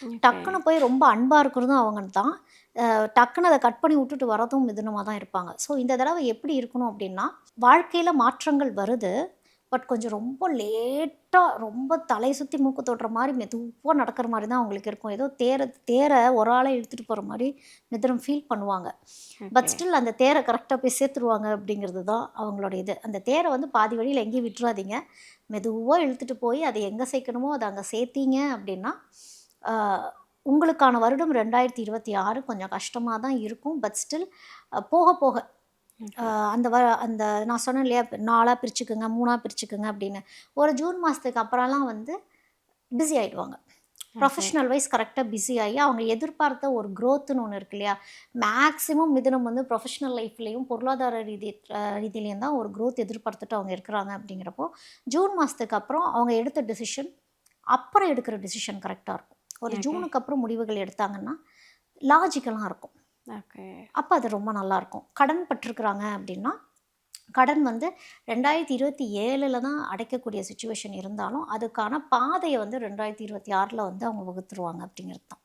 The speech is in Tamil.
ஓகே. டக்குன்னு போய் ரொம்ப அன்பா இருக்கிறதும் அவங்க தான். டக்குன்னு அத கட் பண்ணி விட்டுட்டு வரதும் மிதுனமா தான் இருப்பாங்க. ஸோ இந்த தடவ எப்படி இருக்கணும் அப்படின்னா, வாழ்க்கையில மாற்றங்கள் வருது. பட் கொஞ்சம் ரொம்ப லேட்டா, ரொம்ப தலை சுத்தி மூக்கு தொடுற மாரி மெதுவா நடக்கிற மாரி தான் அவங்களுக்கு இருக்கும். ஏதோ தேர தேர ஒரு ஆளா இழுத்துட்டு போற மாரி மிதுனம் ஃபீல் பண்ணுவாங்க. But okay. ஸ்டில் அந்த தேர கரெக்ட்டா போய் சேர்த்துருவாங்க அப்படிங்கிறது தான் அவங்களோட இது. அந்த தேர வந்து பாதி வழியில எங்கேயும் விட்டுறாதீங்க. மெதுவா இழுத்துட்டு போய் அத எங்க சேர்க்கணுமோ அத அங்க சேர்த்தீங்க அப்படின்னா, ஆ உங்களுக்கான வருடம் 2026 கொஞ்சம் கஷ்டமா தான் இருக்கும். பட் ஸ்டில் போக போக அ ஓகே. அந்த நான் சொன்னேன் இல்லையா, 4ஆ பிரிச்சுக்குங்க, 3ஆ பிரிச்சுக்குங்க அப்படின்னு. ஒரு ஜூன் மாசத்துக்கு அப்புறம்லாம் வந்து பிஸி ஆயிடுவாங்க. ஓகே. ப்ரொஃபஷனல் வைஸ் கரெக்ட்டா பிஸி ஆயி, அவங்க எதிர்பார்த்த ஒரு குரோத்துன்னு ஒண்ணு இருக்கு இல்லையா? மேக்ஸிமம் மிதுனம் வந்து ப்ரொஃபஷனல் லைஃப்லயும், பொருளாதார ரீதியிலயும் தான் ஒரு குரோத் எதிர்பார்த்துட்டு அவங்க இருக்கிறாங்க அப்படிங்கிறப்போ, ஜூன் மாசத்துக்கு அப்புறம் அவங்க எடுத்த டிசிஷன், அப்புறம் எடுக்கிற டிசிஷன் கரெக்ட்டா இருக்கும். ஒரு ஓகே. ஜூனுக்கு அப்புறம் முடிவுகள் எடுத்தாங்கன்னா, லாஜிக்கலா இருக்கும். ஓகே. அப்ப அது ரொம்ப நல்லாயிருக்கும். கடன் பட்டுருக்குறாங்க அப்படின்னா, கடன் வந்து 2027ல தான் அடைக்கக்கூடிய சிச்சுவேஷன் இருந்தாலும், அதுக்கான பாதைய வந்து 2026ல வந்து அவங்க வகுத்துருவாங்க அப்படிங்கிறது தான்.